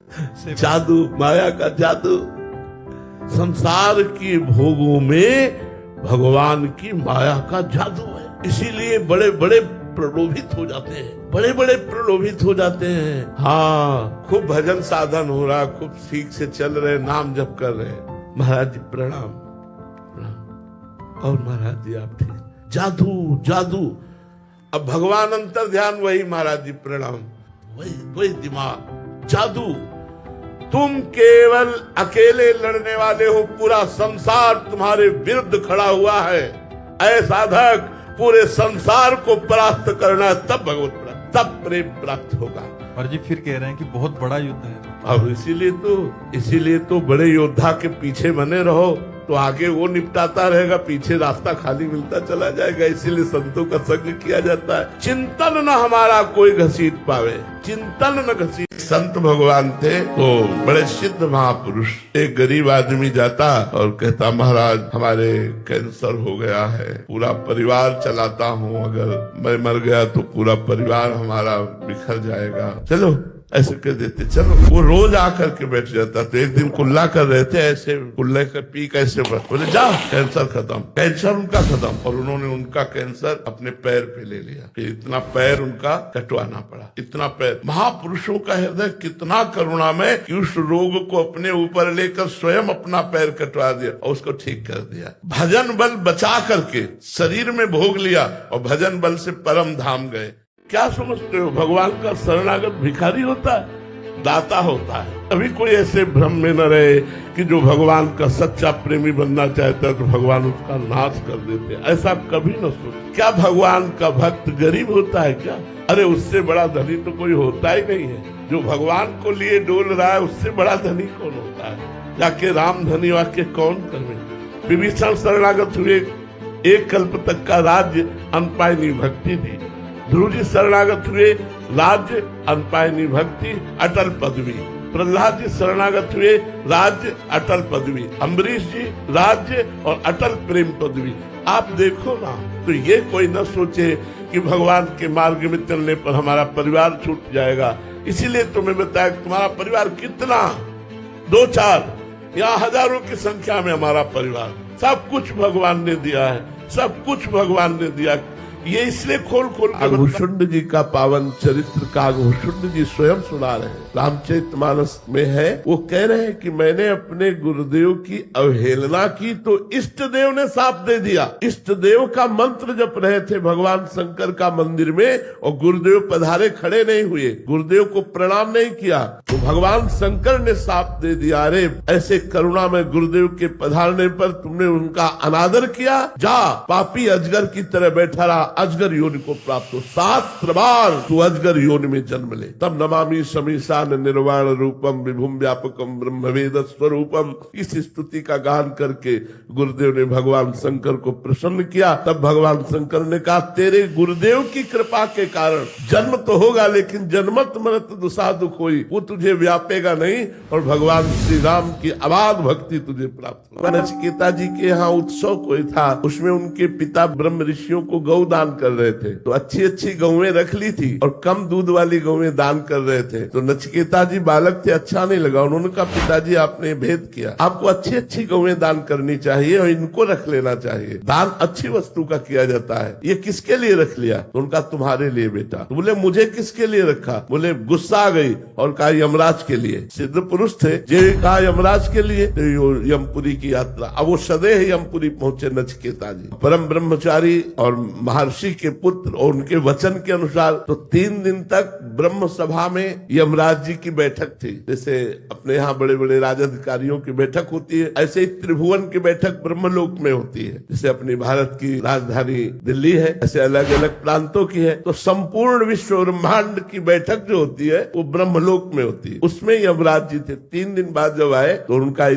जादू, माया का जादू। संसार की भोगों में भगवान की माया का जादू है। इसीलिए बड़े बड़े प्रलोभित हो जाते हैं, बड़े बड़े प्रलोभित हो जाते हैं। हाँ, खूब भजन साधन हो रहा, खूब ठीक से चल रहे, नाम जप कर रहे। महाराज जी प्रणाम, प्रणाम। और महाराज जी आप ठीक? जादू, जादू। अब भगवान अंतर ध्यान, वही महाराज जी प्रणाम, वही दिमाग, जादू। तुम केवल अकेले लड़ने वाले हो, पूरा संसार तुम्हारे विरुद्ध खड़ा हुआ है। ऐ साधक, पूरे संसार को परास्त करना, तब भगवत प्राप्त, तब प्रेम प्राप्त होगा। और जी फिर कह रहे हैं कि बहुत बड़ा युद्ध है। अब इसीलिए तो बड़े योद्धा के पीछे बने रहो, तो आगे वो निपटाता रहेगा, पीछे रास्ता खाली मिलता चला जाएगा। इसीलिए संतों का संग किया जाता है। चिंतन न हमारा कोई घसीट पावे, चिंतन न घसीट। संत भगवान थे तो बड़े सिद्ध महापुरुष। एक गरीब आदमी जाता और कहता, महाराज हमारे कैंसर हो गया है, पूरा परिवार चलाता हूँ, अगर मैं मर गया तो पूरा परिवार हमारा बिखर जाएगा, चलो ऐसे कह देते। चलो, वो रोज आकर के बैठ जाता। तो एक दिन कुल्ला कर रहे थे, ऐसे कुल्ले का पी कैसे, बोले जा कैंसर खत्म, कैंसर उनका खत्म। और उन्होंने उनका कैंसर अपने पैर पे ले लिया। फिर इतना पैर उनका कटवाना पड़ा, इतना पैर। महापुरुषों का हृदय कितना करुणामय कि उस रोग को अपने ऊपर लेकर स्वयं अपना पैर कटवा दिया और उसको ठीक कर दिया। भजन बल बचा करके शरीर में भोग लिया और भजन बल से परम धाम गए। क्या समझते हो, भगवान का शरणागत भिखारी होता है, दाता होता है। अभी कोई ऐसे भ्रम में न रहे कि जो भगवान का सच्चा प्रेमी बनना चाहता है तो भगवान उसका नाश कर देते, ऐसा कभी न सोच। क्या भगवान का भक्त गरीब होता है क्या? अरे उससे बड़ा धनी तो कोई होता ही नहीं है। जो भगवान को लिए डोल रहा है, उससे बड़ा धनी कौन होता है? जाके राम धनी वाक्य कौन करे? विभीषण शरणागत हुए, एक कल्प तक का राज्य अनपायनी भक्ति थी। ध्रुव जी शरणागत हुए, राज्य अनपायनी भक्ति अटल पदवी। प्रहलाद जी शरणागत हुए, राज्य अटल पदवी। अम्बरीश जी राज्य और अटल प्रेम पदवी। आप देखो ना, तो ये कोई न सोचे कि भगवान के मार्ग में चलने पर हमारा परिवार छूट जाएगा। इसीलिए तुम्हें बताया तुम्हारा परिवार कितना, 2-4 या हजारों की संख्या में हमारा परिवार, सब कुछ भगवान ने दिया है, सब कुछ भगवान ने दिया। ये इसलिए खोल खोल भूषुंड जी का पावन चरित्र का भूषुंड जी स्वयं सुना रहे हैं। रामचरितमानस में है, वो कह रहे हैं कि मैंने अपने गुरुदेव की अवहेलना की तो इष्ट देव ने साथ दे दिया। इष्ट देव का मंत्र जप रहे थे भगवान शंकर का मंदिर में, और गुरुदेव पधारे, खड़े नहीं हुए, गुरुदेव को प्रणाम नहीं किया, तो भगवान शंकर ने साथ दे दिया। अरे ऐसे करुणा में गुरुदेव के पधारने पर तुमने उनका अनादर किया, जा पापी अजगर की तरह बैठा रहा, अजगर योनि को प्राप्त हो, 7 बार तू अजगर योनि में जन्म ले। तब नमामि समीशान निर्वाण रूपम विभुम व्यापकम ब्रह्मवेद स्वरूपम, इस स्तुति का गान करके गुरुदेव ने भगवान शंकर को प्रसन्न किया। तब भगवान शंकर ने कहा, तेरे गुरुदेव की कृपा के कारण जन्म तो होगा, लेकिन जन्मत मरत दुसाधु कोई, वो तुझे व्यापेगा नहीं, और भगवान श्री राम की अबाध भक्ति तुझे प्राप्त होगा। नचिकेता जी के यहाँ उत्सव कोई था, उसमें उनके पिता ब्रह्म ऋषियों को गौदान कर रहे थे, तो अच्छी अच्छी गौएं रख ली थी और कम दूध वाली गौएं दान कर रहे थे। तो नचिकेता जी बालक थे, अच्छा नहीं लगा, उन्होंने कहा, पिताजी आपने भेद किया, आपको अच्छी अच्छी गौएं दान करनी चाहिए और इनको रख लेना चाहिए। दान अच्छी वस्तु का किया जाता है, ये किसके लिए रख लिया? तो उनका तुम्हारे लिए बेटा। तो बोले मुझे किसके लिए रखा? बोले गुस्सा आ गई और कहा यमराज के लिए। सिद्ध पुरुष थे, जे कहा यमराज के लिए, तो यमपुरी की यात्रा। अब वो सदैव यमपुरी पहुंचे नचिकेता जी, परम ब्रह्मचारी और महर्षि के पुत्र, और उनके वचन के अनुसार तो 3 दिन तक ब्रह्म सभा में यमराज जी की बैठक थी। जैसे अपने यहाँ बड़े बड़े राजाधिकारियों की बैठक होती है, ऐसे ही त्रिभुवन की बैठक ब्रह्मलोक में होती है। जैसे अपनी भारत की राजधानी दिल्ली है, ऐसे अलग अलग प्रांतों की है, तो संपूर्ण विश्व ब्रह्मांड की बैठक जो होती है वो ब्रह्मलोक में होती है। उसमें यमराज जी थे। 3 दिन बाद जब आए तो उनका